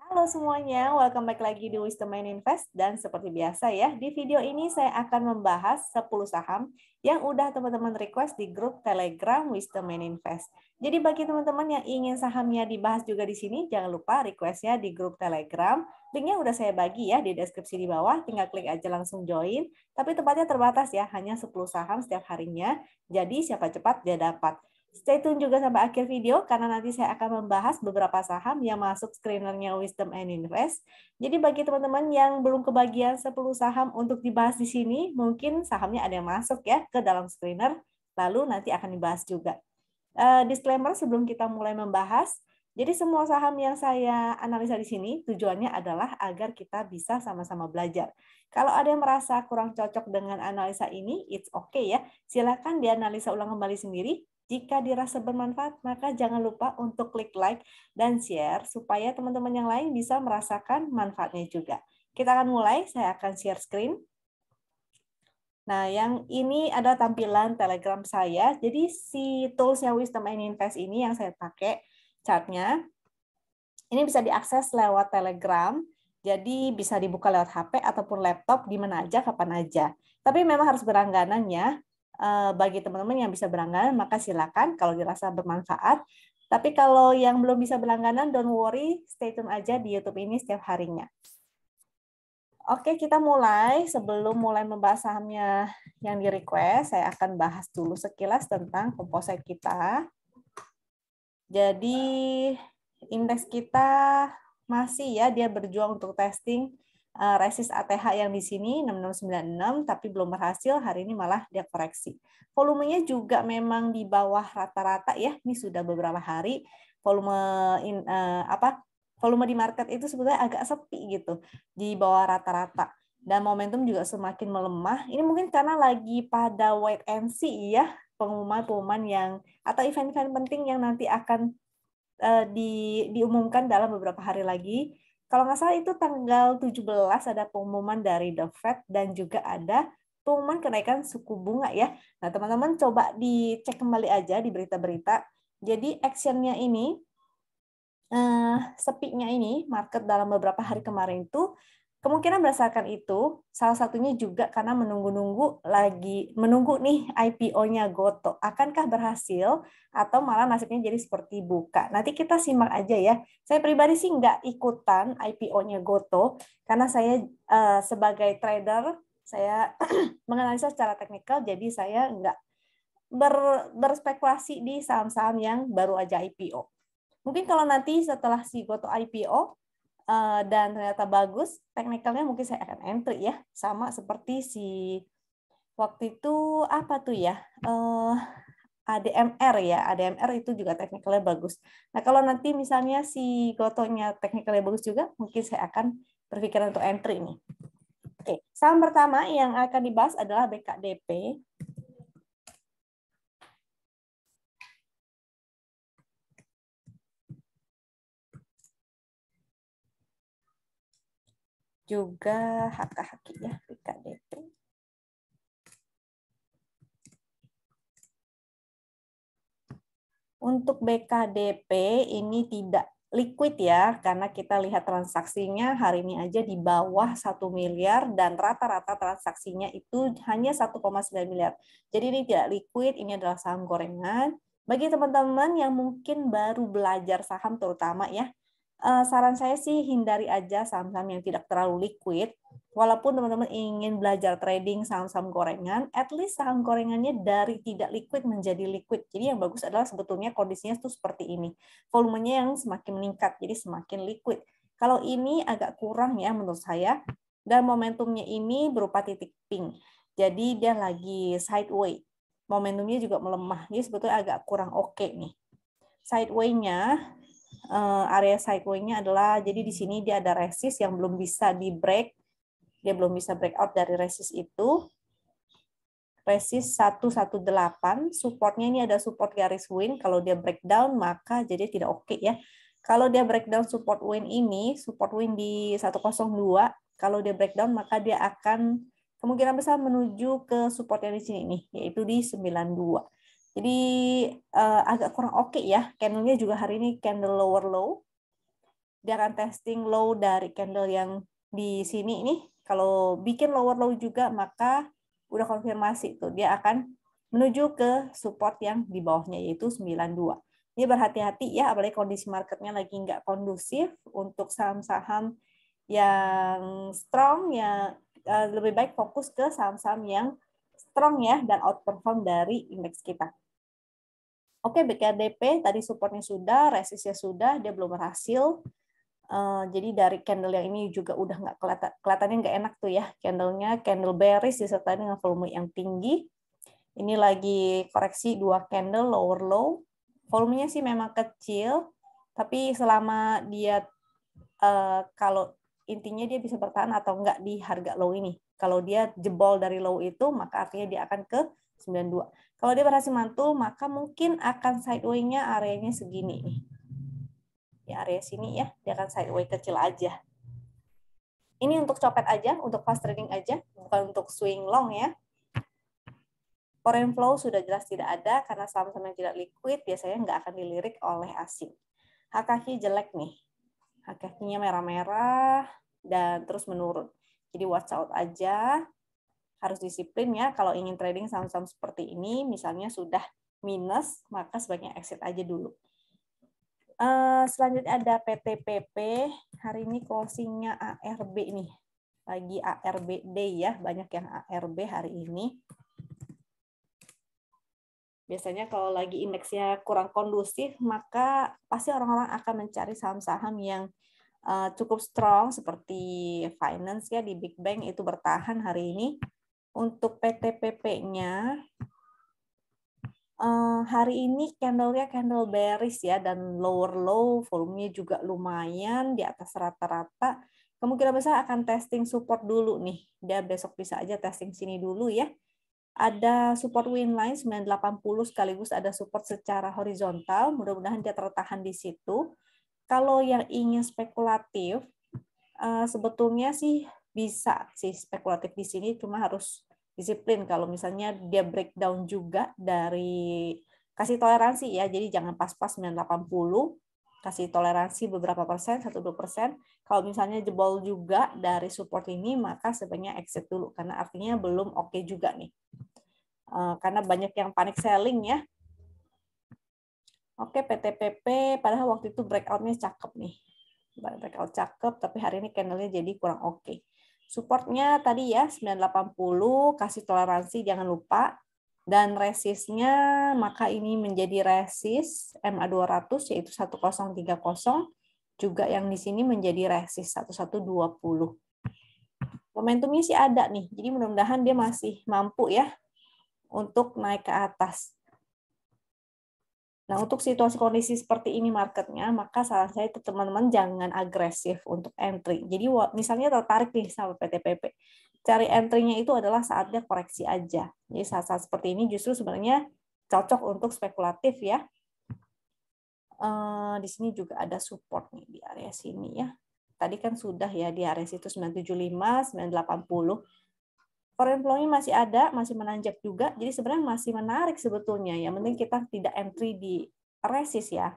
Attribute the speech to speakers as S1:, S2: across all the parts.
S1: Halo semuanya, welcome back lagi di Wisdom and Invest. Dan seperti biasa ya, di video ini saya akan membahas 10 saham yang udah teman-teman request di grup Telegram Wisdom and Invest. Jadi bagi teman-teman yang ingin sahamnya dibahas juga di sini, jangan lupa requestnya di grup Telegram. Linknya udah saya bagi ya di deskripsi di bawah, tinggal klik aja langsung join. Tapi tempatnya terbatas ya, hanya 10 saham setiap harinya. Jadi siapa cepat dia dapat. Stay tune juga sampai akhir video karena nanti saya akan membahas beberapa saham yang masuk screenernya Wisdom and Invest. Jadi bagi teman-teman yang belum kebagian 10 saham untuk dibahas di sini, mungkin sahamnya ada yang masuk ya ke dalam screener, lalu nanti akan dibahas juga. Disclaimer sebelum kita mulai membahas, jadi semua saham yang saya analisa di sini tujuannya adalah agar kita bisa sama-sama belajar. Kalau ada yang merasa kurang cocok dengan analisa ini, it's okay ya. Silakan dianalisa ulang kembali sendiri. Jika dirasa bermanfaat, maka jangan lupa untuk klik like dan share supaya teman-teman yang lain bisa merasakan manfaatnya juga. Kita akan mulai, saya akan share screen. Nah, yang ini ada tampilan Telegram saya. Jadi si toolsnya Wisdom and Invest ini yang saya pakai chartnya. Ini bisa diakses lewat Telegram. Jadi bisa dibuka lewat HP ataupun laptop di mana aja, kapan aja. Tapi memang harus berlangganan ya. Bagi teman-teman yang bisa berlangganan, maka silakan kalau dirasa bermanfaat. Tapi kalau yang belum bisa berlangganan, don't worry, stay tune aja di YouTube ini setiap harinya. Oke, kita mulai. Sebelum mulai membahas sahamnya yang di-request, saya akan bahas dulu sekilas tentang komposit kita. Jadi, indeks kita masih ya, dia berjuang untuk testing resist ATH yang di sini 6696 tapi belum berhasil. Hari ini malah dia koreksi. Volumenya juga memang di bawah rata-rata ya. Ini sudah beberapa hari volume volume di market itu sebetulnya agak sepi gitu, di bawah rata-rata. Dan momentum juga semakin melemah. Ini mungkin karena lagi pada wait and see ya, pengumuman-pengumuman yang atau event-event penting yang nanti akan diumumkan dalam beberapa hari lagi. Kalau nggak salah itu tanggal 17 ada pengumuman dari The Fed dan juga ada pengumuman kenaikan suku bunga ya. Nah, teman-teman coba dicek kembali aja di berita-berita. Jadi actionnya ini, sepinya ini, market dalam beberapa hari kemarin itu, kemungkinan berdasarkan itu, salah satunya juga karena menunggu nih IPO-nya Goto. Akankah berhasil atau malah nasibnya jadi seperti buka? Nanti kita simak aja ya. Saya pribadi sih nggak ikutan IPO-nya Goto, karena saya sebagai trader, saya menganalisa secara teknikal, jadi saya nggak berspekulasi di saham-saham yang baru aja IPO. Mungkin kalau nanti setelah si Goto IPO, dan ternyata bagus, teknikalnya mungkin saya akan entry ya, sama seperti si waktu itu apa tuh ya, ADMR ya, ADMR itu juga teknikalnya bagus. Nah kalau nanti misalnya si Gotonya teknikalnya bagus juga, mungkin saya akan berpikiran untuk entry nih. Oke, saham pertama yang akan dibahas adalah BKDP. Juga HKHK ya, BKDP. Untuk BKDP ini tidak liquid ya, karena kita lihat transaksinya hari ini aja di bawah 1 miliar dan rata-rata transaksinya itu hanya 1,9 miliar. Jadi ini tidak liquid, ini adalah saham gorengan. Bagi teman-teman yang mungkin baru belajar saham terutama ya, saran saya sih hindari aja saham-saham yang tidak terlalu liquid. Walaupun teman-teman ingin belajar trading saham-saham gorengan, at least saham gorengannya dari tidak liquid menjadi liquid. Jadi yang bagus adalah sebetulnya kondisinya itu seperti ini. Volumenya yang semakin meningkat, jadi semakin liquid. Kalau ini agak kurang ya menurut saya. Dan momentumnya ini berupa titik pink. Jadi dia lagi sideways. Momentumnya juga melemah. Jadi sebetulnya agak kurang oke nih. Sideway-nya, area sideway-nya adalah, jadi di sini dia ada resist yang belum bisa di break. Dia belum bisa breakout dari resist itu. Resist 118, supportnya ini ada support garis win. Kalau dia breakdown maka jadi tidak oke ya. Kalau dia breakdown support win ini, support win di 102, kalau dia breakdown maka dia akan kemungkinan besar menuju ke support yang di sini nih, yaitu di 92. Jadi agak kurang oke ya. Candle-nya juga hari ini candle lower low. Dia akan testing low dari candle yang di sini nih. Kalau bikin lower low juga, maka udah konfirmasi tuh. Dia akan menuju ke support yang di bawahnya, yaitu 92. Ini berhati-hati ya, apalagi kondisi marketnya lagi nggak kondusif untuk saham-saham yang strong, yang lebih baik fokus ke saham-saham yang strong ya, dan outperform dari indeks kita. Oke, BKDP tadi supportnya sudah, resistnya sudah, dia belum berhasil. Jadi dari candle yang ini juga udah nggak kelihatannya nggak enak tuh ya, candlenya candle bearish disertai dengan volume yang tinggi. Ini lagi koreksi 2 candle lower low, volumenya sih memang kecil, tapi selama dia kalau intinya dia bisa bertahan atau enggak di harga low ini. Kalau dia jebol dari low itu, maka artinya dia akan ke 92. Kalau dia berhasil mantul, maka mungkin akan sideway-nya areanya segini nih. Di area sini ya, dia akan sideway kecil aja. Ini untuk copet aja, untuk fast trading aja, bukan untuk swing long ya. Foreign flow sudah jelas tidak ada, karena saham-saham yang tidak liquid biasanya nggak akan dilirik oleh asing. HKQ jelek nih. HKQ-nya merah-merah dan terus menurun. Jadi watch out aja, harus disiplin ya. Kalau ingin trading saham-saham seperti ini, misalnya sudah minus, maka sebaiknya exit aja dulu. Selanjutnya ada PTPP. Hari ini closing-nya ARB nih. Lagi ARB day ya, banyak yang ARB hari ini. Biasanya kalau lagi indeksnya kurang kondusif, maka pasti orang-orang akan mencari saham-saham yang cukup strong seperti finance ya, di Big Bank itu bertahan hari ini. Untuk PTPP-nya, hari ini candle-nya candle bearish ya, dan lower low, volumenya juga lumayan di atas rata-rata. Kemungkinan besar akan testing support dulu nih. Dia besok bisa aja testing sini dulu ya. Ada support winline 980 sekaligus ada support secara horizontal. Mudah-mudahan dia tertahan di situ. Kalau yang ingin spekulatif, sebetulnya sih bisa sih spekulatif di sini, cuma harus disiplin. Kalau misalnya dia breakdown juga dari, kasih toleransi ya, jadi jangan pas-pas 980, kasih toleransi beberapa persen, 1-2%. Kalau misalnya jebol juga dari support ini, maka sebaiknya exit dulu, karena artinya belum oke juga nih. Karena banyak yang panic selling ya. Oke, PTPP, padahal waktu itu breakout-nya cakep nih. Breakout cakep, tapi hari ini candle-nya jadi kurang oke. Supportnya tadi ya 980, kasih toleransi jangan lupa. Dan resistnya, maka ini menjadi resist MA200 yaitu 1030. Juga yang di sini menjadi resist 1120. Momentumnya sih ada nih, jadi mudah-mudahan dia masih mampu ya untuk naik ke atas. Nah, untuk situasi kondisi seperti ini marketnya, maka saran saya itu teman-teman jangan agresif untuk entry. Jadi misalnya tertarik nih sama PTPP, cari entry-nya itu adalah saatnya koreksi aja. Jadi saat-saat seperti ini justru sebenarnya cocok untuk spekulatif ya. Di sini juga ada support nih di area sini ya. Tadi kan sudah ya di area situ 975, 980. Foreign flow-nya masih ada, masih menanjak juga. Jadi sebenarnya masih menarik sebetulnya. Yang penting kita tidak entry di resist ya.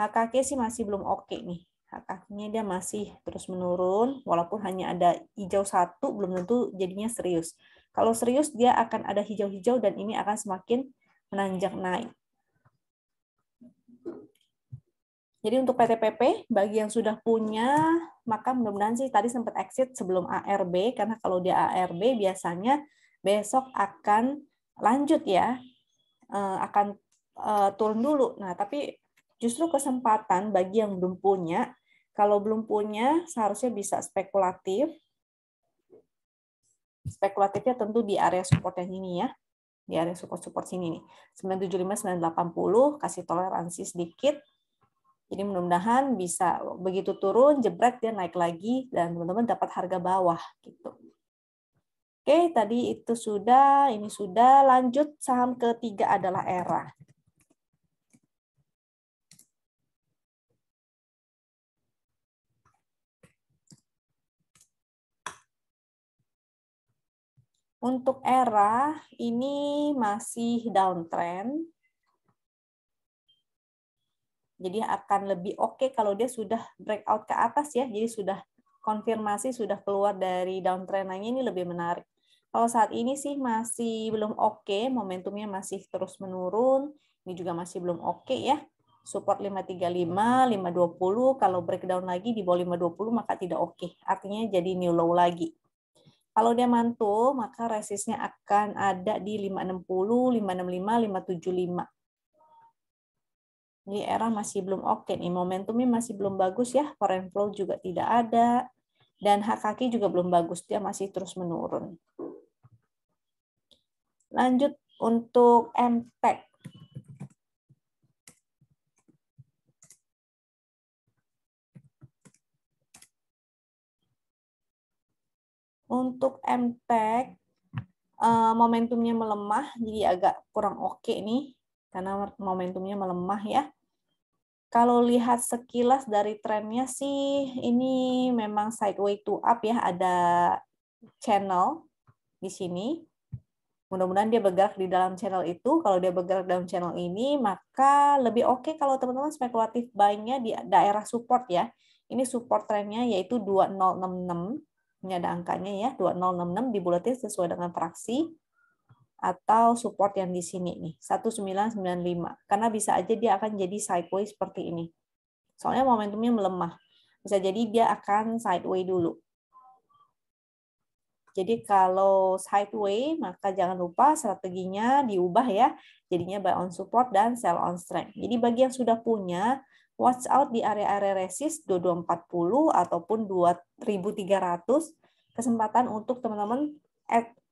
S1: HKQ sih masih belum oke nih. HKQ-nya dia masih terus menurun, walaupun hanya ada hijau satu, belum tentu jadinya serius. Kalau serius, dia akan ada hijau-hijau dan ini akan semakin menanjak naik. Jadi untuk PTPP, bagi yang sudah punya, maka mudah-mudahan sih tadi sempat exit sebelum ARB, karena kalau dia ARB biasanya besok akan lanjut ya, akan turun dulu. Nah, tapi justru kesempatan bagi yang belum punya, kalau belum punya seharusnya bisa spekulatif. Spekulatifnya tentu di area support yang ini ya, di area support sini nih, 975, 980, kasih toleransi sedikit. Jadi mudah-mudahan bisa begitu turun, jebret dia naik lagi, dan teman-teman dapat harga bawah. Gitu. Oke, tadi itu sudah, ini sudah. Lanjut, saham ketiga adalah ERA. Untuk ERA, ini masih downtrend. Jadi akan lebih oke kalau dia sudah breakout ke atas ya. Jadi sudah konfirmasi, sudah keluar dari downtrend lainnya, ini lebih menarik. Kalau saat ini sih masih belum oke, momentumnya masih terus menurun. Ini juga masih belum oke ya. Support 535, 520, kalau breakdown lagi di bawah 520 maka tidak oke. Artinya jadi new low lagi. Kalau dia mantul, maka resistnya akan ada di 560, 565, 575. Jadi era masih belum oke nih, momentumnya masih belum bagus ya, foreign flow juga tidak ada, dan HKK juga belum bagus, dia masih terus menurun. Lanjut untuk MTEK. Untuk MTEK, momentumnya melemah, jadi agak kurang oke nih, karena momentumnya melemah ya. Kalau lihat sekilas dari trennya sih, ini memang sideways to up ya, ada channel di sini. Mudah-mudahan dia bergerak di dalam channel itu. Kalau dia bergerak dalam channel ini, maka lebih oke kalau teman-teman spekulatif buy-nya di daerah support ya. Ini support trennya yaitu 2066. Ini ada angkanya ya, 2066 dibulatin sesuai dengan fraksi. Atau support yang di sini nih, 1995. Karena bisa aja dia akan jadi sideways seperti ini. Soalnya momentumnya melemah. Bisa jadi dia akan sideways dulu. Jadi kalau sideways, maka jangan lupa strateginya diubah ya. Jadinya buy on support dan sell on strength. Jadi bagi yang sudah punya, watch out di area-area resist 2240 ataupun 2300. Kesempatan untuk teman-teman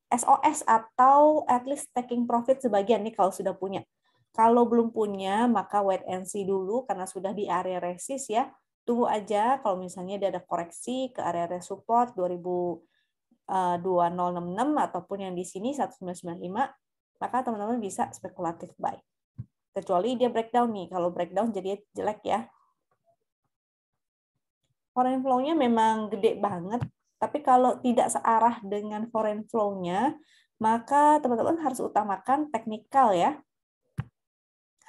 S1: SOS atau at least taking profit sebagian nih kalau sudah punya. Kalau belum punya, maka wait and see dulu karena sudah di area resist ya. Tunggu aja kalau misalnya dia ada koreksi ke area support 2066 ataupun yang di sini 1995, maka teman-teman bisa spekulatif buy. Kecuali dia breakdown nih. Kalau breakdown jadi jelek ya. Foreign flow-nya memang gede banget, tapi kalau tidak searah dengan foreign flow-nya, maka teman-teman harus utamakan teknikal ya.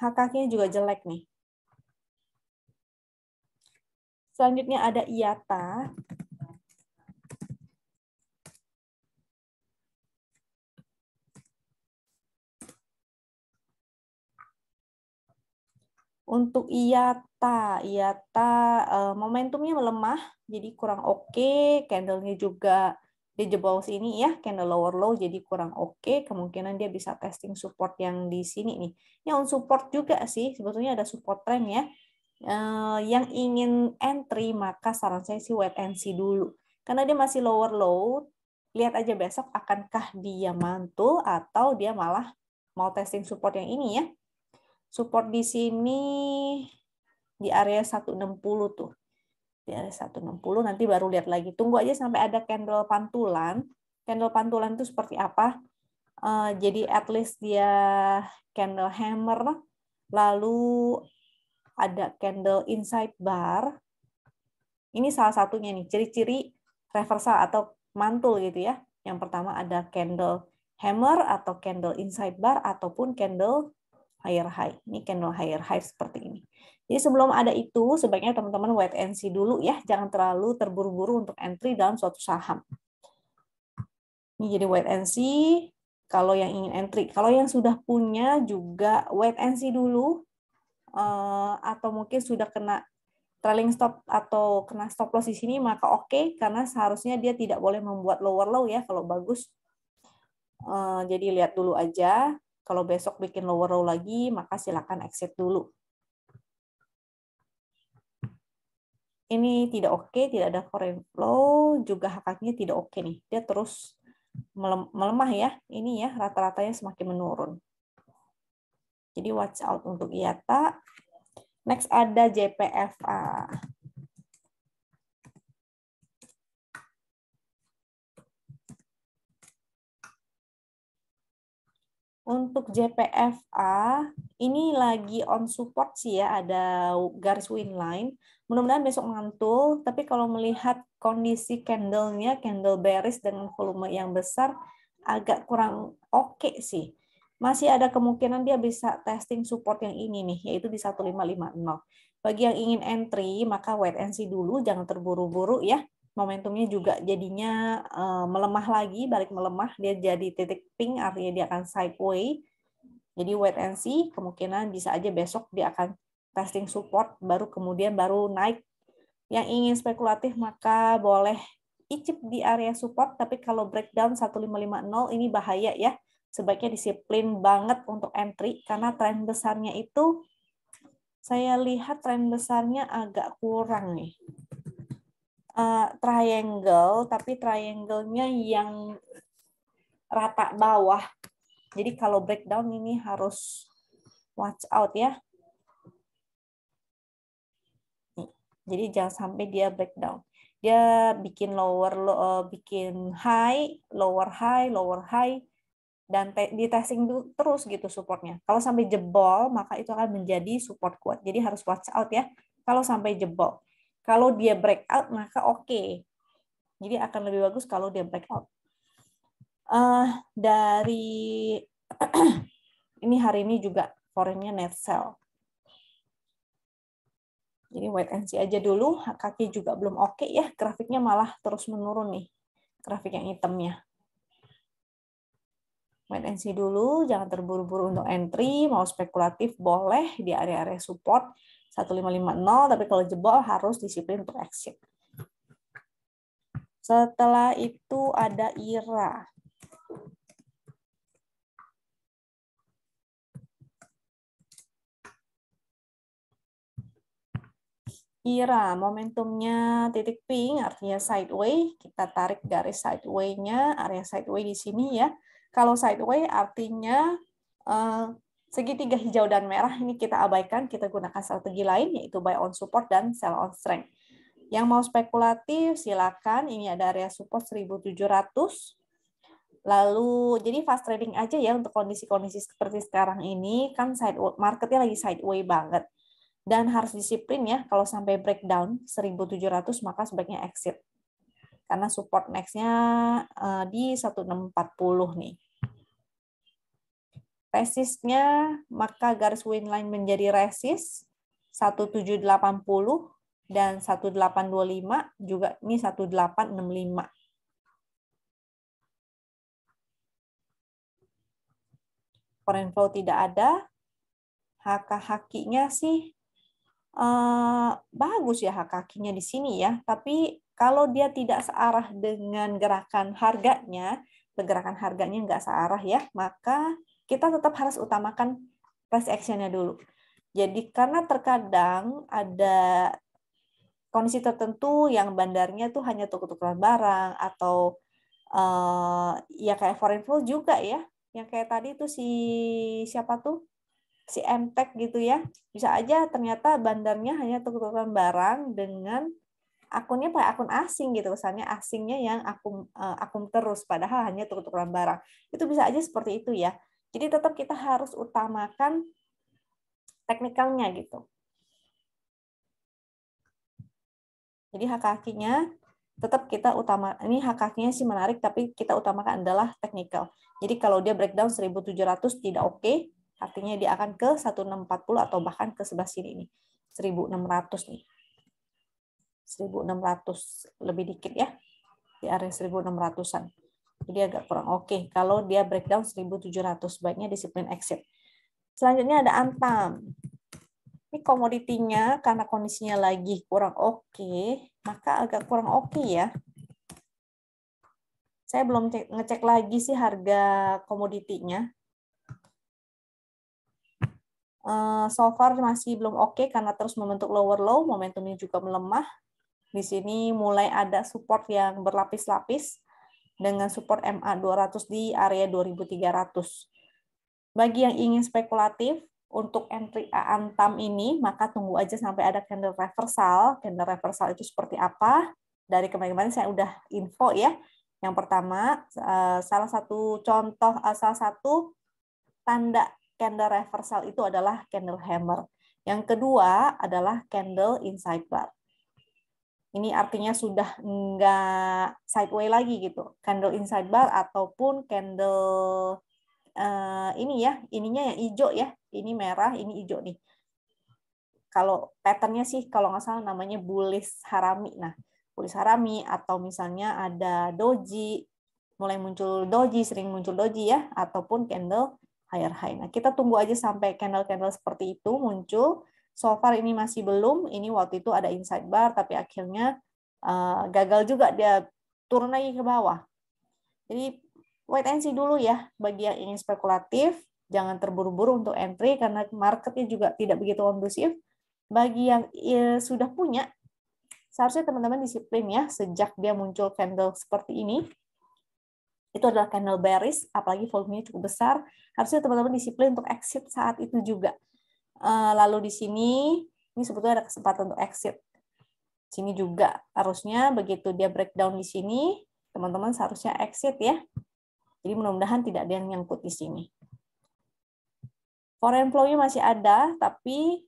S1: HKK-nya juga jelek nih. Selanjutnya ada IATA. Untuk IATA momentumnya melemah, jadi kurang oke. Candle-nya juga di jebol sini ya, candle lower low, jadi kurang oke. Kemungkinan dia bisa testing support yang di sini nih. Yang support juga sih, sebetulnya ada support trend ya. Yang ingin entry, maka saran saya sih wait and see dulu. Karena dia masih lower low, lihat aja besok akankah dia mantul atau dia malah mau testing support yang ini ya. Support di sini di area 160 tuh. Di area 160 nanti baru lihat lagi. Tunggu aja sampai ada candle pantulan. Candle pantulan itu seperti apa? Jadi at least dia candle hammer, lalu ada candle inside bar. Ini salah satunya nih, ciri-ciri reversal atau mantul gitu ya. Yang pertama ada candle hammer atau candle inside bar ataupun candle higher high. Ini candle higher high seperti ini. Jadi sebelum ada itu, sebaiknya teman-teman wait and see dulu ya. Jangan terlalu terburu-buru untuk entry dalam suatu saham. Ini jadi wait and see kalau yang ingin entry. Kalau yang sudah punya juga wait and see dulu. Atau mungkin sudah kena trailing stop atau kena stop loss di sini, maka oke, karena seharusnya dia tidak boleh membuat lower low ya kalau bagus. Jadi lihat dulu aja. Kalau besok bikin lower low lagi, maka silakan exit dulu. Ini tidak oke, tidak ada foreign flow, juga HKK-nya tidak oke nih. Dia terus melemah ya. Ini ya, rata-ratanya semakin menurun. Jadi watch out untuk IATA. Next ada JPFA. Untuk JPFA, ini lagi on support sih ya, ada garis win line. Mudah-mudahan besok mantul, tapi kalau melihat kondisi candle-nya, candle bearish dengan volume yang besar, agak kurang oke sih. masih ada kemungkinan dia bisa testing support yang ini nih, yaitu di 1550. Bagi yang ingin entry, maka wait and see dulu, jangan terburu-buru ya. Momentumnya juga jadinya melemah lagi, balik melemah, dia jadi titik pink, artinya dia akan sideways. Jadi wait and see, kemungkinan bisa aja besok dia akan testing support, baru kemudian baru naik. Yang ingin spekulatif maka boleh icip di area support, tapi kalau breakdown 1550 ini bahaya ya. Sebaiknya disiplin banget untuk entry, karena tren besarnya itu, saya lihat tren besarnya agak kurang nih. Triangle, tapi triangle-nya yang rata bawah. Jadi kalau breakdown ini harus watch out ya. Jadi jangan sampai dia breakdown. Dia bikin bikin high, lower high, dan di testing terus gitu supportnya. Kalau sampai jebol, maka itu akan menjadi support kuat. Jadi harus watch out ya. Kalau sampai jebol. Kalau dia breakout, maka oke. Jadi akan lebih bagus kalau dia breakout. Dari ini hari ini juga foreign-nya net sell. Jadi wait and see aja dulu, kaki juga belum oke ya, grafiknya malah terus menurun nih, grafik yang hitamnya. Wait and see dulu, jangan terburu-buru untuk entry, mau spekulatif boleh di area-area support 1550, tapi kalau jebol harus disiplin untuk exit. Setelah itu ada IRA. IRA, momentumnya titik pink, artinya sideways. Kita tarik garis sideways-nya, area sideways di sini ya. Kalau sideways artinya segitiga hijau dan merah, ini kita abaikan, kita gunakan strategi lain, yaitu buy on support dan sell on strength. Yang mau spekulatif, silakan. Ini ada area support 1700. Lalu, jadi fast trading aja ya untuk kondisi-kondisi seperti sekarang ini, kan marketnya lagi sideways banget. Dan harus disiplin ya, kalau sampai breakdown 1700 maka sebaiknya exit. Karena support next-nya di 1640 nih. Resistnya, maka garis win line menjadi resist 1780 dan 1825, juga ini 1865. Foreign flow tidak ada. HK-HQ-nya sih bagus ya HK-HQ-nya di sini ya, tapi kalau dia tidak searah dengan gerakan harganya, pergerakan harganya nggak searah ya, maka kita tetap harus utamakan price action-nya dulu. Jadi karena terkadang ada kondisi tertentu yang bandarnya tuh hanya tukar-tukaran barang, atau ya kayak foreign flow juga ya, yang kayak tadi tuh siapa tuh? Si MTech gitu ya, bisa aja ternyata bandarnya hanya tukar-tukaran barang dengan akunnya pakai akun asing gitu, kesannya asingnya yang akun terus, padahal hanya tukar-tukaran barang. Itu bisa aja seperti itu ya. Jadi tetap kita harus utamakan teknikalnya gitu. Jadi hak-haknya tetap kita ini hak-haknya sih menarik, tapi kita utamakan adalah teknikal. Jadi kalau dia breakdown 1700 tidak oke, artinya dia akan ke 1640 atau bahkan ke sebelah sini nih. 1600 nih. 1600 lebih dikit ya. Di area 1600-an. Jadi agak kurang oke. Kalau dia breakdown 1700, baiknya disiplin exit. Selanjutnya ada Antam. Ini komoditinya karena kondisinya lagi kurang oke, maka agak kurang oke ya. Saya belum ngecek lagi sih harga komoditinya. So far masih belum oke karena terus membentuk lower low, momentumnya juga melemah. Di sini mulai ada support yang berlapis-lapis dengan support MA 200 di area 2300. Bagi yang ingin spekulatif untuk entry Antam ini, maka tunggu aja sampai ada candle reversal. Candle reversal itu seperti apa? Dari kemarin-kemarin saya udah info ya. Yang pertama, salah satu tanda candle reversal itu adalah candle hammer. Yang kedua adalah candle inside bar. Ini artinya sudah enggak sideways lagi gitu. Candle inside bar ataupun candle ini ya, ininya yang hijau ya, ini merah, ini hijau nih. Kalau patternnya sih kalau nggak salah namanya bullish harami. Nah, bullish harami atau misalnya ada doji, mulai muncul doji, sering muncul doji ya, ataupun candle higher high. Nah, kita tunggu aja sampai candle-candle seperti itu muncul. So far ini masih belum. Ini waktu itu ada inside bar, tapi akhirnya gagal juga, dia turun lagi ke bawah. Jadi wait and see dulu ya bagi yang ingin spekulatif. Jangan terburu-buru untuk entry karena marketnya juga tidak begitu kondusif. Bagi yang sudah punya, seharusnya teman-teman disiplin ya sejak dia muncul candle seperti ini. Itu adalah candle bearish, apalagi volumenya cukup besar. Harusnya teman-teman disiplin untuk exit saat itu juga. Lalu di sini, ini sebetulnya ada kesempatan untuk exit. Sini juga harusnya begitu dia breakdown di sini, teman-teman seharusnya exit ya. Jadi mudah-mudahan tidak ada yang nyangkut di sini. Foreign flow-nya masih ada, tapi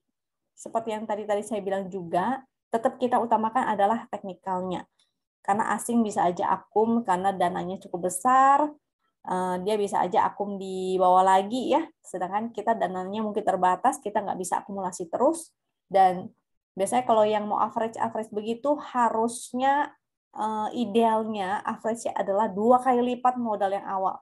S1: seperti yang tadi saya bilang juga, tetap kita utamakan adalah teknikalnya. Karena asing bisa aja akum karena dananya cukup besar, dia bisa aja akum di bawah lagi ya. Sedangkan kita dananya mungkin terbatas, kita nggak bisa akumulasi terus. Dan biasanya kalau yang mau average begitu harusnya idealnya average adalah 2 kali lipat modal yang awal.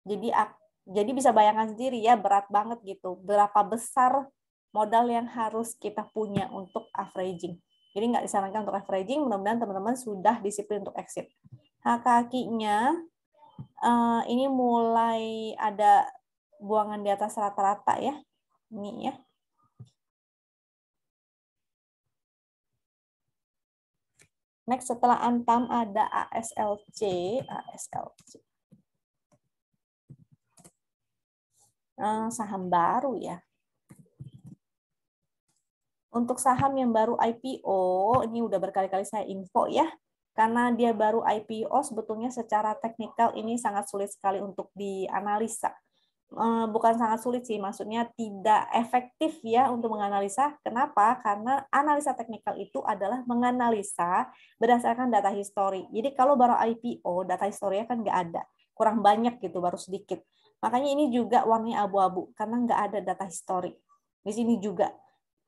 S1: Jadi bisa bayangkan sendiri ya, berat banget gitu. Berapa besar modal yang harus kita punya untuk averaging. Jadi nggak disarankan untuk averaging, mudah-mudahan teman-teman sudah disiplin untuk exit. Nah, kakinya ini mulai ada buangan di atas rata-rata ya. Ini ya. Next setelah Antam ada ASLC. Saham baru ya. Untuk saham yang baru IPO, ini udah berkali-kali saya info ya. Karena dia baru IPO, sebetulnya secara teknikal ini sangat sulit sekali untuk dianalisa. Bukan sangat sulit sih, maksudnya tidak efektif ya untuk menganalisa. Kenapa? Karena analisa teknikal itu adalah menganalisa berdasarkan data histori. Jadi kalau baru IPO, data historinya kan nggak ada. Kurang banyak gitu, baru sedikit. Makanya ini juga warnanya abu-abu, karena nggak ada data histori. Di sini juga.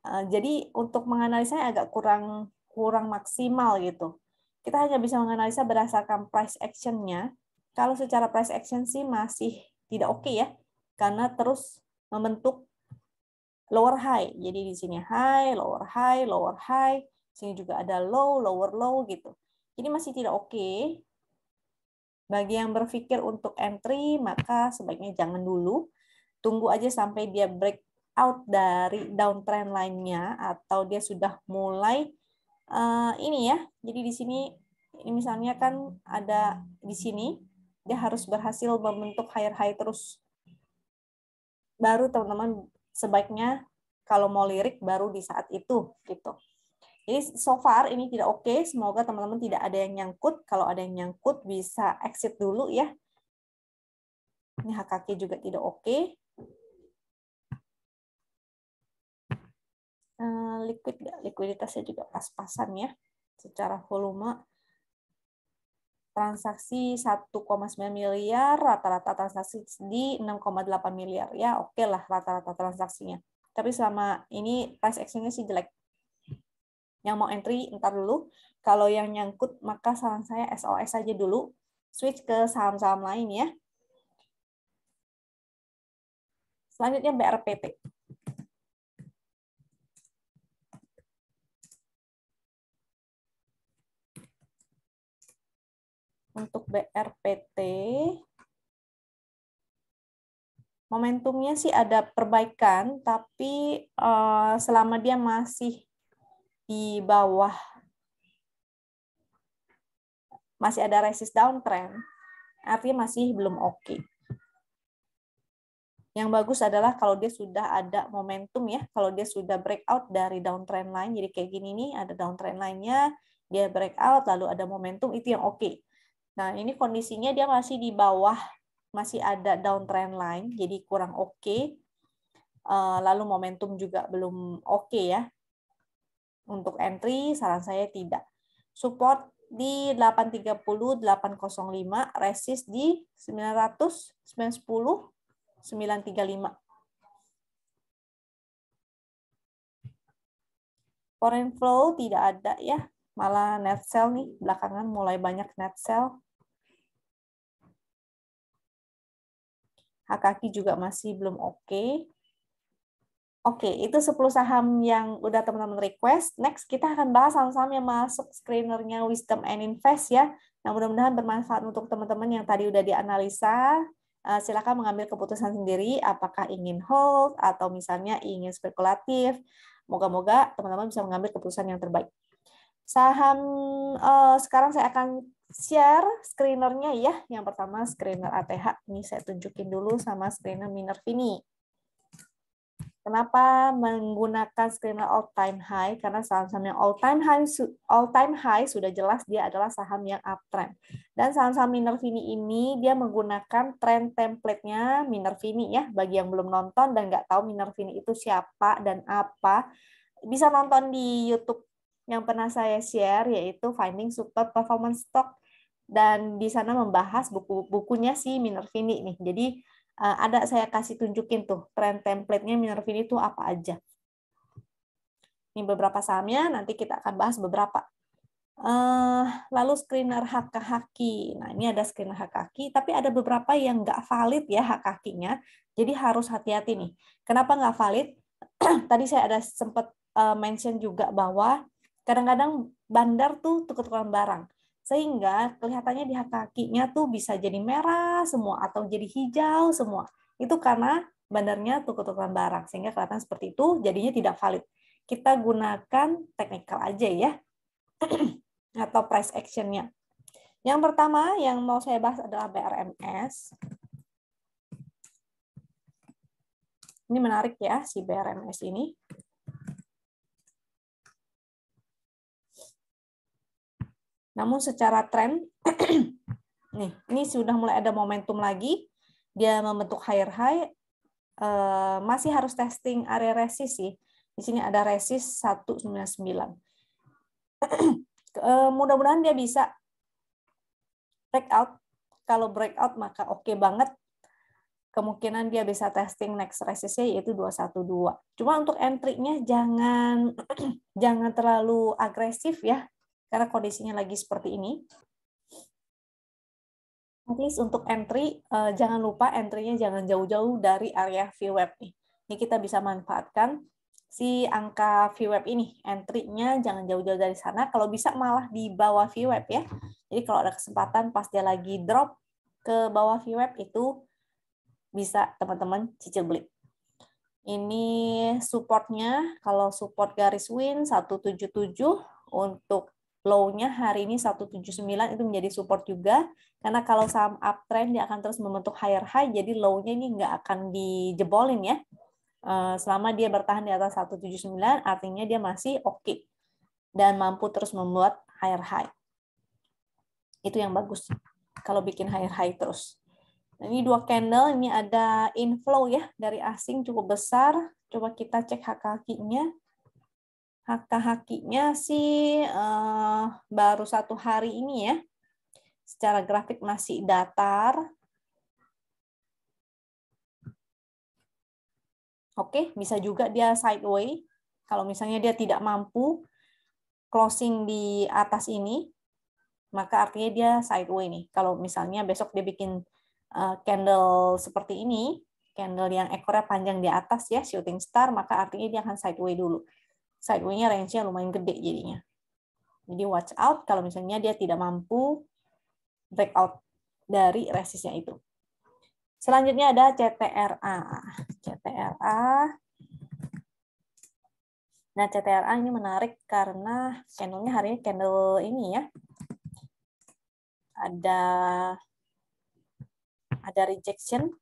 S1: Jadi untuk menganalisanya agak kurang maksimal gitu. Kita hanya bisa menganalisa berdasarkan price action-nya. Kalau secara price action sih masih tidak oke ya, karena terus membentuk lower high. Jadi di sini high, lower high, lower high. Sini juga ada low, lower low gitu. Jadi masih tidak oke. Bagi yang berpikir untuk entry, maka sebaiknya jangan dulu. Tunggu aja sampai dia break out dari downtrend line-nya atau dia sudah mulai ini ya. Jadi di sini ini misalnya kan ada di sini dia harus berhasil membentuk higher high terus. Baru teman-teman sebaiknya kalau mau lirik baru di saat itu gitu. Jadi so far ini tidak oke. Semoga teman-teman tidak ada yang nyangkut. Kalau ada yang nyangkut bisa exit dulu ya. Ini HKK juga tidak oke. Likuiditasnya juga pas-pasan ya. Secara volume transaksi 1,9 miliar, rata-rata transaksi di 6,8 miliar. Ya, oke lah rata-rata transaksinya. Tapi selama ini price action-nya sih jelek. Yang mau entry, entar dulu. Kalau yang nyangkut, maka saran saya SOS aja dulu. Switch ke saham-saham lain ya. Selanjutnya BRPT. Untuk BRPT, momentumnya sih ada perbaikan, tapi selama dia masih di bawah, masih ada resist downtrend, artinya masih belum oke. Yang bagus adalah kalau dia sudah ada momentum ya, kalau dia sudah breakout dari downtrend line, jadi kayak gini nih, ada downtrend line-nya, dia breakout, lalu ada momentum, itu yang oke. Nah, ini kondisinya dia masih di bawah, masih ada downtrend line, jadi kurang oke. Lalu momentum juga belum oke ya. Untuk entry, saran saya tidak. Support di 830, 805, resist di 900, 910, 935. Foreign flow tidak ada ya, malah net sell nih, belakangan mulai banyak net sell. HKQ juga masih belum oke. Oke, itu 10 saham yang udah teman-teman request. Next, kita akan bahas saham-saham yang masuk screenernya Wisdom and Invest ya. Nah, mudah-mudahan bermanfaat untuk teman-teman yang tadi udah dianalisa. Silakan mengambil keputusan sendiri, apakah ingin hold atau misalnya ingin spekulatif. Moga-moga teman-teman bisa mengambil keputusan yang terbaik. Saham, sekarang saya akan share screenernya ya. Yang pertama screener ATH. Ini saya tunjukin dulu sama screener Minervini. Kenapa menggunakan screener all time high? Karena saham-saham yang all time high sudah jelas dia adalah saham yang uptrend. Dan saham-saham Minervini ini dia menggunakan trend template-nya Minervini ya. Bagi yang belum nonton dan nggak tahu Minervini itu siapa dan apa, bisa nonton di YouTube yang pernah saya share, yaitu Finding Super Performance Stock. Dan di sana membahas bukunya si Minervini nih. Jadi ada saya kasih tunjukin tuh trend template-nya Minervini itu apa aja. Ini beberapa sahamnya, nanti kita akan bahas beberapa. Lalu screener HKHQ. Nah, ini ada screener HKHQ, tapi ada beberapa yang nggak valid ya HKHQ-nya. Jadi harus hati-hati nih. Kenapa nggak valid? Tadi saya ada sempat mention juga bahwa kadang-kadang bandar tuh tukar-tukaran barang. Sehingga kelihatannya di HKHQ-nya tuh bisa jadi merah semua atau jadi hijau semua. Itu karena bandarnya tukar-tukaran barang. Sehingga kelihatan seperti itu, jadinya tidak valid. Kita gunakan technical aja ya. Atau price action-nya. Yang pertama yang mau saya bahas adalah BRMS. Ini menarik ya, si BRMS ini. Namun secara tren, nih, ini sudah mulai ada momentum lagi. Dia membentuk higher high, masih harus testing area resist sih. Di sini ada resist 199. Mudah-mudahan dia bisa breakout. Kalau breakout maka oke banget. Kemungkinan dia bisa testing next resist-nya yaitu 212. Cuma untuk entry-nya jangan terlalu agresif ya. Karena kondisinya lagi seperti ini. At least untuk entry, jangan lupa entry-nya jangan jauh-jauh dari area VWAP nih. Ini kita bisa manfaatkan si angka VWAP ini. Entry-nya jangan jauh-jauh dari sana. Kalau bisa malah di bawah VWAP ya. Jadi kalau ada kesempatan pas dia lagi drop ke bawah VWAP itu bisa teman-teman cicil beli. Ini supportnya, kalau support garis win 177, untuk low-nya hari ini 179 itu menjadi support juga, karena kalau saham uptrend dia akan terus membentuk higher high, jadi low-nya ini nggak akan dijebolin ya. Selama dia bertahan di atas 179, artinya dia masih oke dan mampu terus membuat higher high. Itu yang bagus kalau bikin higher high terus. Ini dua candle, ini ada inflow ya dari asing cukup besar. Coba kita cek HKHQ-nya. HKHQ-nya sih baru 1 hari ini ya. Secara grafik masih datar. Oke, bisa juga dia sideways. Kalau misalnya dia tidak mampu closing di atas ini, maka artinya dia sideways nih. Kalau misalnya besok dia bikin candle seperti ini, candle yang ekornya panjang di atas ya, shooting star, maka artinya dia akan sideways dulu. Sideways-nya range-nya lumayan gede jadinya. Jadi watch out kalau misalnya dia tidak mampu breakout dari resistnya itu. Selanjutnya ada CTRA. CTRA. Nah, CTRA ini menarik karena candle-nya hari ini candle ini ya. Ada rejection.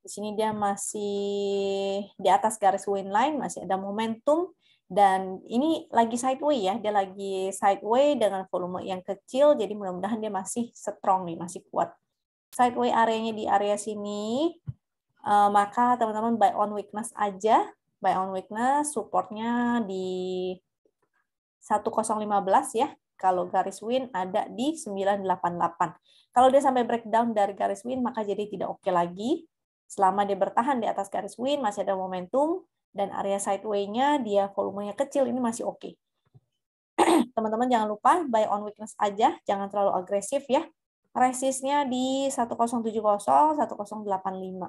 S1: Di sini dia masih di atas garis win line, masih ada momentum, dan ini lagi sideways ya, dia lagi sideways dengan volume yang kecil, jadi mudah-mudahan dia masih strong nih, masih kuat. Sideways areanya di area sini, maka teman-teman buy on weakness aja, buy on weakness, supportnya di 1015 ya, Kalau garis win ada di 988. Kalau dia sampai breakdown dari garis win, maka jadi tidak oke lagi. Selama dia bertahan di atas garis win, masih ada momentum, dan area sideway-nya dia volumenya kecil, ini masih oke. Teman-teman jangan lupa buy on weakness aja, jangan terlalu agresif ya. Resistnya di 1070, 1085.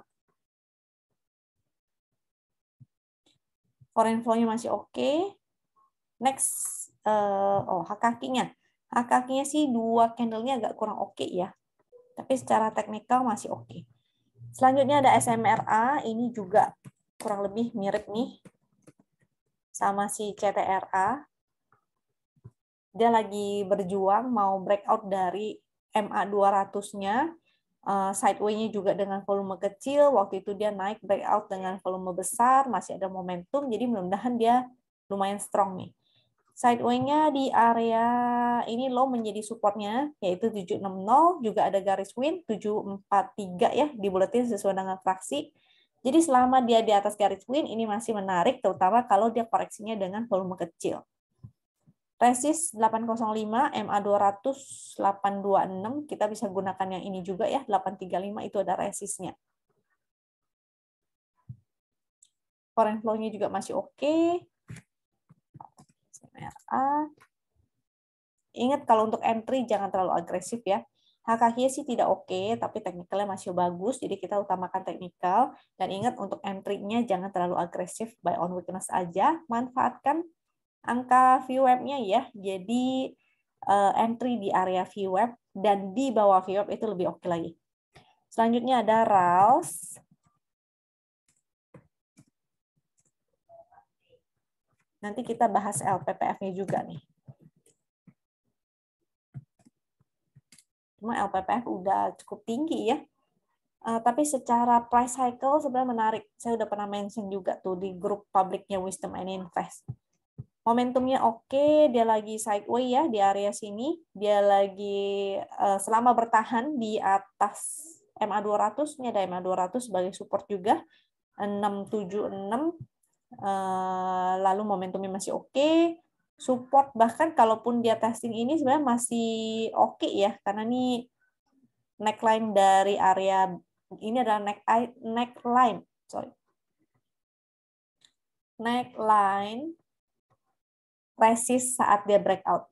S1: Foreign flow-nya masih oke. Next, hak kakinya. Hak kakinya sih dua candle-nya agak kurang oke ya. Tapi secara teknikal masih oke. Selanjutnya ada SMRA, ini juga kurang lebih mirip nih sama si CTRA. Dia lagi berjuang mau breakout dari MA 200-nya, sideway-nya juga dengan volume kecil, waktu itu dia naik breakout dengan volume besar, masih ada momentum, jadi mudah-mudahan dia lumayan strong nih. Sideway-nya di area ini low menjadi supportnya, yaitu 760, juga ada garis win, 743 ya, dibuletin sesuai dengan fraksi. Jadi selama dia di atas garis win, ini masih menarik, terutama kalau dia koreksinya dengan volume kecil. Resist 805, MA 200, 826, kita bisa gunakan yang ini juga ya, 835 itu ada resistnya. Foreign flow-nya juga masih oke. Ingat kalau untuk entry jangan terlalu agresif ya. HKH sih tidak oke, tapi teknikalnya masih bagus, jadi kita utamakan teknikal. Dan ingat untuk entry-nya jangan terlalu agresif, buy on weakness aja, manfaatkan angka VWAP-nya ya, jadi entry di area VWAP dan di bawah VWAP itu lebih oke lagi. Selanjutnya ada RALS. Nanti kita bahas LPPF-nya juga nih. Cuma LPPF udah cukup tinggi ya. Tapi secara price cycle sebenarnya menarik. Saya udah pernah mention juga tuh di grup publiknya Wisdom and Invest. Momentumnya oke, dia lagi sideway ya di area sini. Dia lagi selama bertahan di atas MA 200, ini ada MA 200 sebagai support juga. 676, lalu momentumnya masih oke. Support bahkan kalaupun dia testing ini sebenarnya masih oke ya, karena ini neckline dari area ini adalah neckline, sorry. Neckline resist saat dia breakout.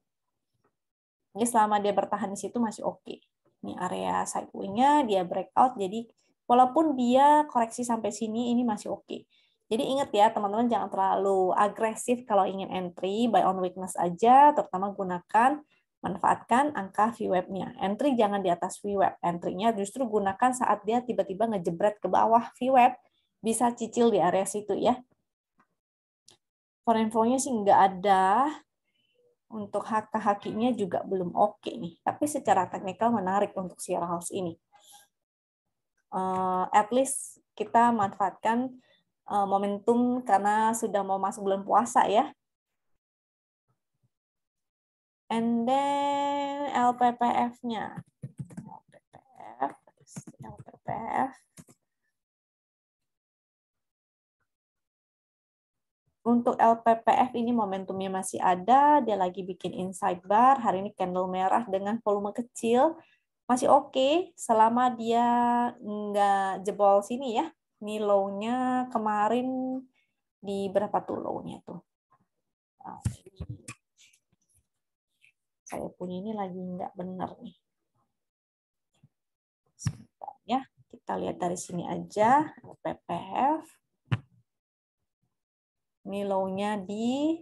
S1: Jadi selama dia bertahan di situ masih oke. Ini area sideway-nya, dia breakout, jadi walaupun dia koreksi sampai sini, ini masih oke. Jadi ingat ya, teman-teman jangan terlalu agresif kalau ingin entry, buy on weakness aja, terutama manfaatkan angka VWAP-nya. Entry jangan di atas VWAP, entry-nya justru gunakan saat dia tiba-tiba ngejebret ke bawah VWAP, bisa cicil di area situ ya. Foreign flow-nya sih nggak ada. Untuk HK-HQ-nya juga belum oke nih. Tapi secara teknikal menarik untuk si RALS ini. At least kita manfaatkan momentum karena sudah mau masuk bulan puasa ya. And then LPPF-nya. LPPF. Untuk LPPF ini momentumnya masih ada, dia lagi bikin inside bar, hari ini candle merah dengan volume kecil, masih oke selama dia nggak jebol sini ya. Ini low-nya kemarin di berapa tuh low-nya tuh? Saya punya ini lagi nggak benar nih. Sebentar ya, kita lihat dari sini aja, LPPF. Ini low-nya di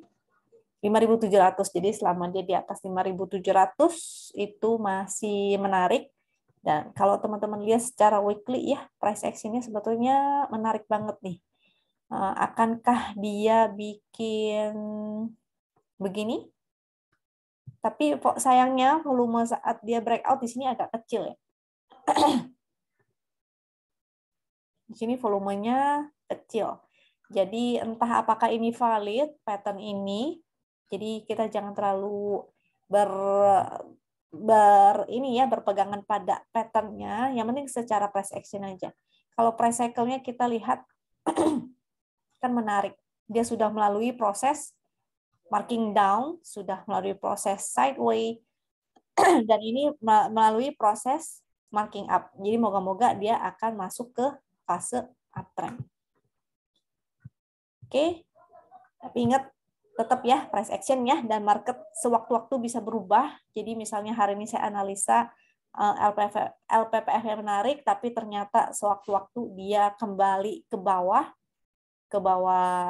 S1: 5.700. Jadi selama dia di atas 5.700 itu masih menarik. Dan kalau teman-teman lihat secara weekly ya, price action-nya sebetulnya menarik banget nih. Akankah dia bikin begini? Tapi sayangnya volume saat dia breakout di sini agak kecil ya. Di sini volumenya kecil. Jadi entah apakah ini valid pattern ini. Jadi kita jangan terlalu berpegangan pada patternnya. Yang penting secara price action aja. Kalau price cycle-nya kita lihat kan menarik. Dia sudah melalui proses marking down, sudah melalui proses sideways, dan ini melalui proses marking up. Jadi moga-moga dia akan masuk ke fase uptrend. Oke, tapi ingat tetap ya price action ya, dan market sewaktu-waktu bisa berubah. Jadi misalnya hari ini saya analisa LPPF yang menarik, tapi ternyata sewaktu-waktu dia kembali ke bawah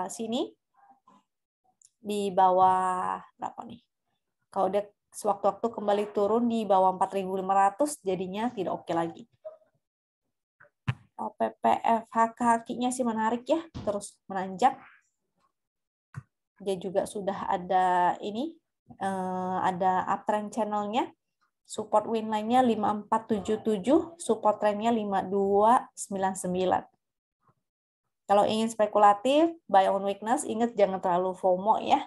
S1: sini, di bawah berapa nih? Kalau dia sewaktu-waktu kembali turun di bawah 4.500, jadinya tidak oke lagi. LPPF haki-hakinya sih menarik ya, terus menanjak. Dia juga sudah ada ini, ada uptrend channelnya. Support win line-nya 5477, support trend-nya 5299. Kalau ingin spekulatif, buy on weakness, ingat jangan terlalu FOMO ya,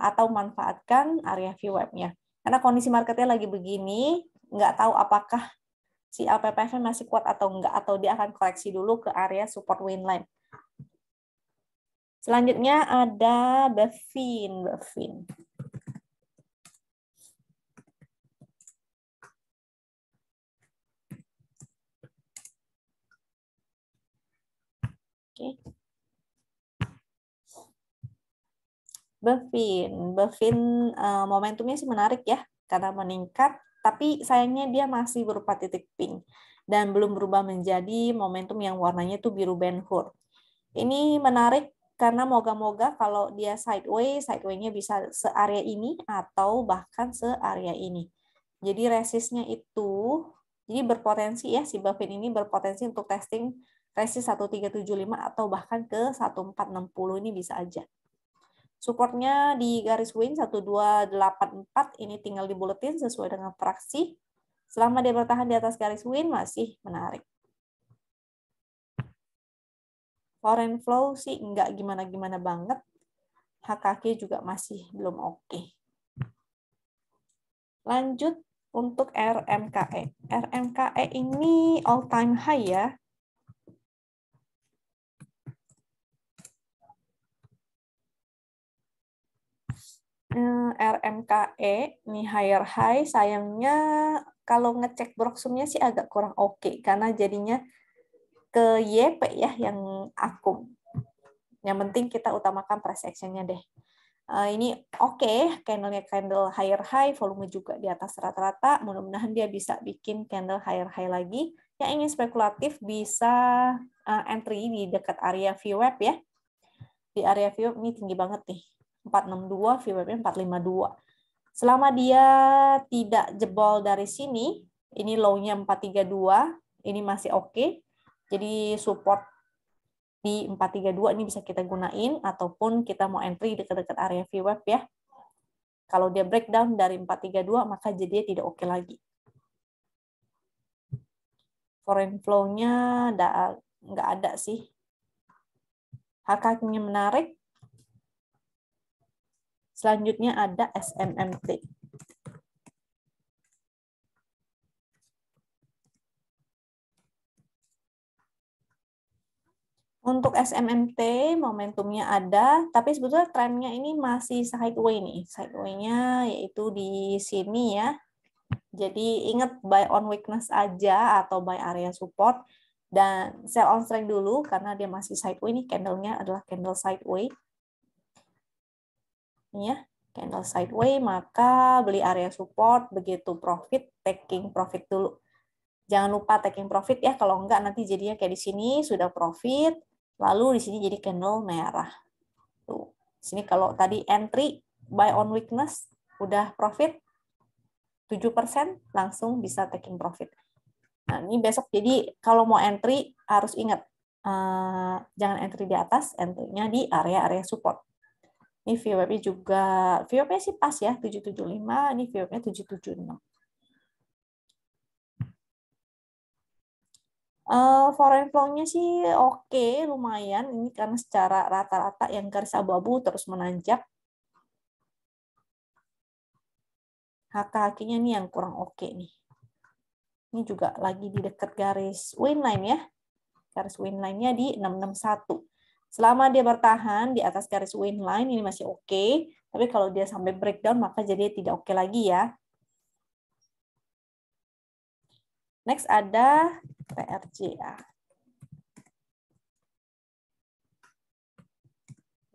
S1: atau manfaatkan area VWAP-nya. Karena kondisi marketnya lagi begini, nggak tahu apakah si LPPF masih kuat atau enggak, atau dia akan koreksi dulu ke area support win line. Selanjutnya ada BFIN. Oke. BFIN momentumnya sih menarik ya, karena meningkat, tapi sayangnya dia masih berupa titik pink dan belum berubah menjadi momentum yang warnanya itu biru Ben-Hur. Ini menarik karena moga-moga kalau dia sideways-nya bisa searea ini atau bahkan searea ini. Jadi resistnya itu, jadi berpotensi ya, si BFIN ini berpotensi untuk testing resist 1375 atau bahkan ke 1460, ini bisa aja. Supportnya di garis wing 1284, ini tinggal dibuletin sesuai dengan fraksi. Selama dia bertahan di atas garis wing masih menarik. Foreign flow sih nggak gimana-gimana banget. HKK juga masih belum oke. Lanjut untuk RMKE. RMKE ini all time high ya. RMKE ini higher high, sayangnya kalau ngecek broksumnya sih agak kurang oke, karena jadinya ke YP ya yang akum. Yang penting kita utamakan price action-nya deh. Ini oke, candle higher high, volume juga di atas rata-rata. Mudah-mudahan dia bisa bikin candle higher high lagi. Yang ingin spekulatif bisa entry di dekat area VWAP ya. Di area VWAP ini tinggi banget nih. 462, VWAP-nya 452. Selama dia tidak jebol dari sini, ini low-nya 432, ini masih oke. Jadi support di 432 ini bisa kita gunain, ataupun kita mau entry dekat-dekat area VWAP ya. Kalau dia breakdown dari 432, maka jadinya tidak oke lagi. Foreign flow-nya nggak ada sih. HKK-nya menarik. Selanjutnya ada SMMT. Untuk SMMT, momentumnya ada, tapi sebetulnya trennya ini masih sideway nih. Sideway-nya yaitu di sini ya. Jadi ingat buy on weakness aja atau buy area support. Dan sell on strength dulu karena dia masih sideway nih. Candle-nya adalah candle sideway. Ini ya, candle sideway, maka beli area support, begitu profit, taking profit dulu. Jangan lupa taking profit ya, kalau enggak nanti jadinya kayak di sini sudah profit, lalu di sini jadi candle merah. Tuh. Di sini kalau tadi entry buy on weakness udah profit 7%, langsung bisa taking profit. Nah, ini besok jadi kalau mau entry harus ingat jangan entry di atas, entry-nya di area-area support. Ini VWAP-nya juga, VWAP-nya sih pas ya, 775, ini VWAP-nya 776. Foreign flow-nya sih oke, lumayan. Ini karena secara rata-rata yang garis abu-abu terus menanjak. HK-nya nih yang kurang oke nih. Ini juga lagi di dekat garis win line ya. Garis win line-nya di 661. Selama dia bertahan di atas garis win line, ini masih oke. Tapi kalau dia sampai breakdown, maka jadi tidak oke lagi ya. Next ada TRJA.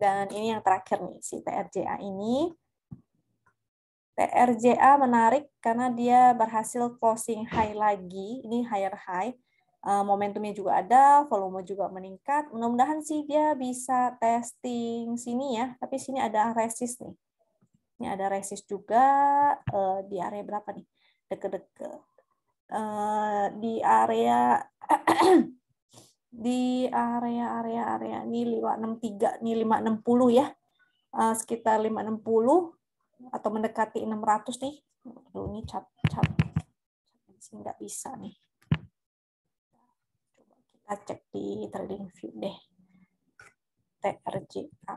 S1: Dan ini yang terakhir nih, si TRJA ini. TRJA menarik karena dia berhasil closing high lagi, ini higher high. Momentumnya juga ada, volume juga meningkat. Mudah-mudahan sih dia bisa testing sini ya, tapi sini ada resist nih. Ini ada resist juga di area berapa nih? Deket-deket. Di area di area ini 563 nih 560 ya. Sekitar 560 atau mendekati 600 nih. Aduh, ini cap nggak bisa nih. Coba kita cek di trading view deh. TRJA.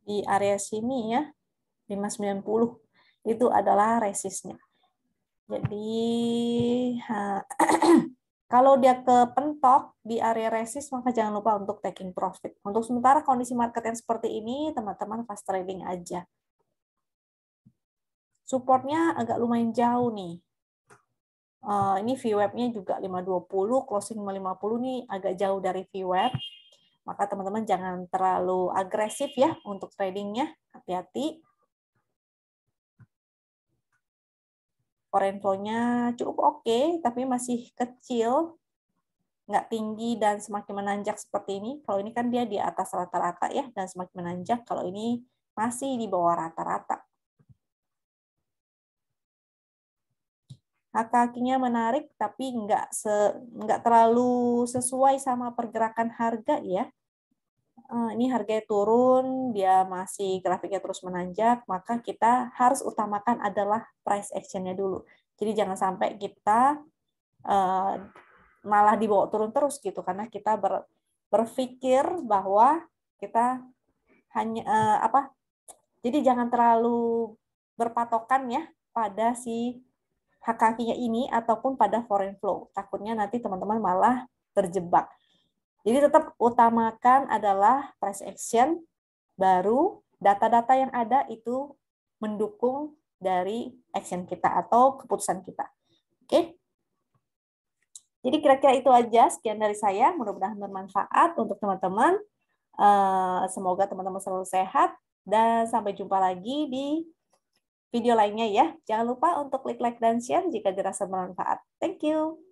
S1: Di area sini ya, 590 itu adalah resistnya. Jadi kalau dia kepentok di area resist, maka jangan lupa untuk taking profit. Untuk sementara kondisi market yang seperti ini, teman-teman fast trading aja. Supportnya agak lumayan jauh nih. Ini VWAP-nya juga 520, closing 550 nih agak jauh dari VWAP. Maka teman-teman jangan terlalu agresif ya untuk tradingnya. Hati-hati. Foreign flow-nya cukup oke, tapi masih kecil. Nggak tinggi dan semakin menanjak seperti ini. Kalau ini kan dia di atas rata-rata ya, dan semakin menanjak. Kalau ini masih di bawah rata-rata. Kakinya menarik, tapi nggak terlalu sesuai sama pergerakan harga ya. Ini harganya turun, dia masih grafiknya terus menanjak, maka kita harus utamakan adalah price action-nya dulu. Jadi jangan sampai kita malah dibawa turun terus gitu, karena kita berpikir bahwa kita hanya jadi jangan terlalu berpatokan ya pada si HKQ-nya ini ataupun pada foreign flow. Takutnya nanti teman-teman malah terjebak. Jadi tetap utamakan adalah price action, baru data-data yang ada itu mendukung dari action kita atau keputusan kita. Oke? Jadi kira-kira itu aja, sekian dari saya. Mudah-mudahan bermanfaat untuk teman-teman. Semoga teman-teman selalu sehat, dan sampai jumpa lagi di video lainnya ya. Jangan lupa untuk klik like dan share jika dirasa bermanfaat. Thank you.